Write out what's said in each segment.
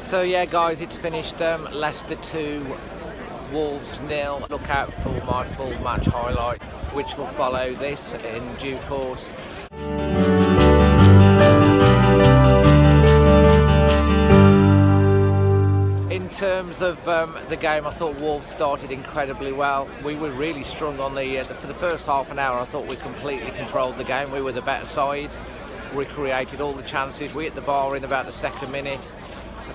So yeah guys, it's finished. Leicester 2, Wolves 0. Look out for my full match highlight, which will follow this in due course. In terms of the game, I thought Wolves started incredibly well. We were really strong on for the first half an hour. I thought we completely controlled the game. We were the better side. We created all the chances. We hit the bar in about the second minute.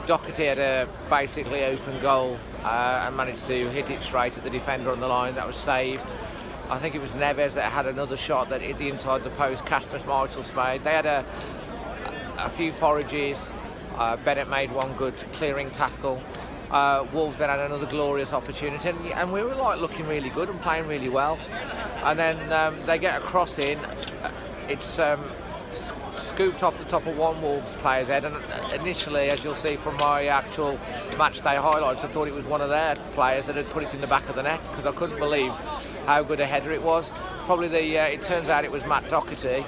Doherty had a basically open goal and managed to hit it straight at the defender on the line. That was saved. I think it was Neves that had another shot that hit the inside the post. Kasper Schmeichel's made. They had a few forages. Bennett made one good clearing tackle. Wolves then had another glorious opportunity, and we were looking really good and playing really well. And then they get a cross in. It's scooped off the top of one Wolves player's head, and initially, as you'll see from my actual match day highlights, I thought it was one of their players that had put it in the back of the net, because I couldn't believe how good a header it was. Probably it turns out it was Matt Doherty,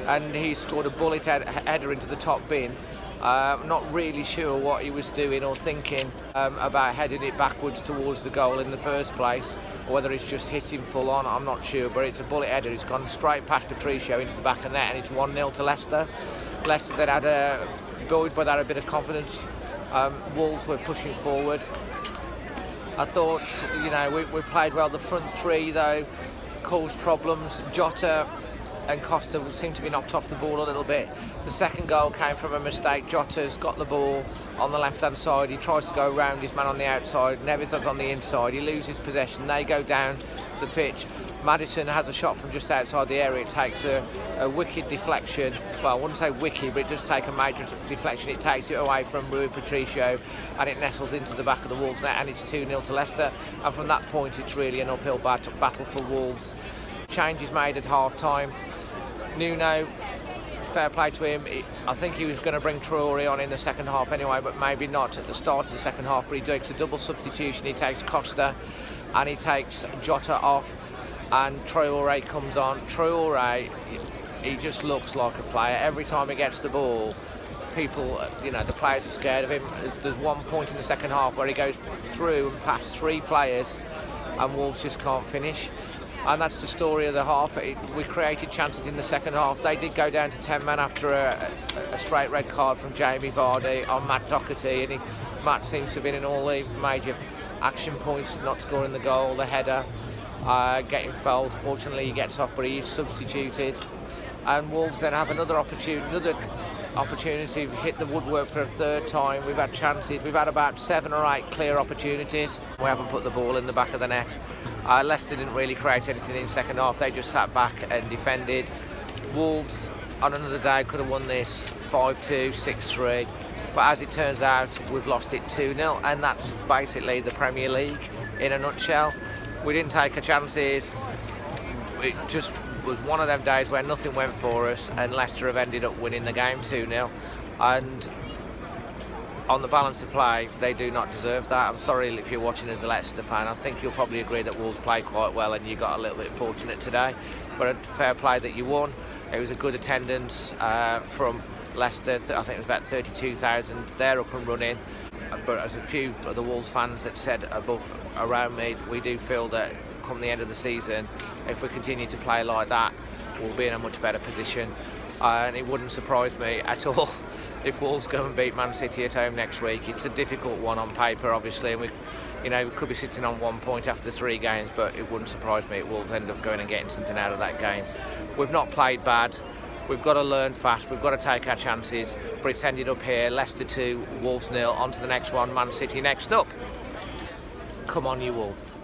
and he scored a bullet header into the top bin. Not really sure what he was doing or thinking about heading it backwards towards the goal in the first place, or whether it's just hit him full on, I'm not sure, but it's a bullet header. It's gone straight past Patricio into the back of the net, and it's 1-0 to Leicester. Leicester then had buoyed by that a bit of confidence. Wolves were pushing forward. I thought, we played well. The front three, though, caused problems. Jota and Costa seemed to be knocked off the ball a little bit. The second goal came from a mistake. Jota's got the ball on the left-hand side. He tries to go around his man on the outside. Neves is on the inside. He loses possession. They go down the pitch. Maddison has a shot from just outside the area. It takes a wicked deflection. Well, I wouldn't say wicked, but it does take a major deflection. It takes it away from Rui Patricio, and it nestles into the back of the Wolves net, and it's 2-0 to Leicester. And from that point, it's really an uphill battle for Wolves. Changes made at half-time. Nuno, fair play to him. I think he was going to bring Traore on in the second half anyway, but maybe not at the start of the second half. But he takes a double substitution. He takes Costa and he takes Jota off, and Traore comes on. Traore, he just looks like a player. Every time he gets the ball, people, the players are scared of him. There's one point in the second half where he goes through and past three players, and Wolves just can't finish. And that's the story of the half. We created chances in the second half. They did go down to 10 men after a straight red card from Jamie Vardy on Matt Doherty, and Matt seems to have been in all the major action points, not scoring the goal, the header, getting fouled. Fortunately, he gets off, but he is substituted. And Wolves then have another opportunity to hit the woodwork for a third time. We've had chances. We've had about 7 or 8 clear opportunities. We haven't put the ball in the back of the net. Leicester didn't really create anything in the second half. They just sat back and defended. Wolves, on another day, could have won this 5-2, 6-3. But as it turns out, we've lost it 2-0. And that's basically the Premier League in a nutshell. We didn't take our chances. It just was one of them days where nothing went for us, and Leicester have ended up winning the game 2-0. And on the balance of play, they do not deserve that. I'm sorry if you're watching as a Leicester fan. I think you'll probably agree that Wolves played quite well and you got a little bit fortunate today. But a fair play that you won. It was a good attendance from Leicester. I think it was about 32,000. They're up and running. But as a few of the Wolves fans that said around me, we do feel that come the end of the season, if we continue to play like that, we'll be in a much better position. And it wouldn't surprise me at all if Wolves go and beat Man City at home next week. It's a difficult one on paper, obviously, and we could be sitting on 1 point after 3 games, but it wouldn't surprise me if Wolves end up going and getting something out of that game. We've not played bad. We've got to learn fast. We've got to take our chances. But it's ended up here. Leicester 2, Wolves 0. On to the next one. Man City next up. Come on, you Wolves.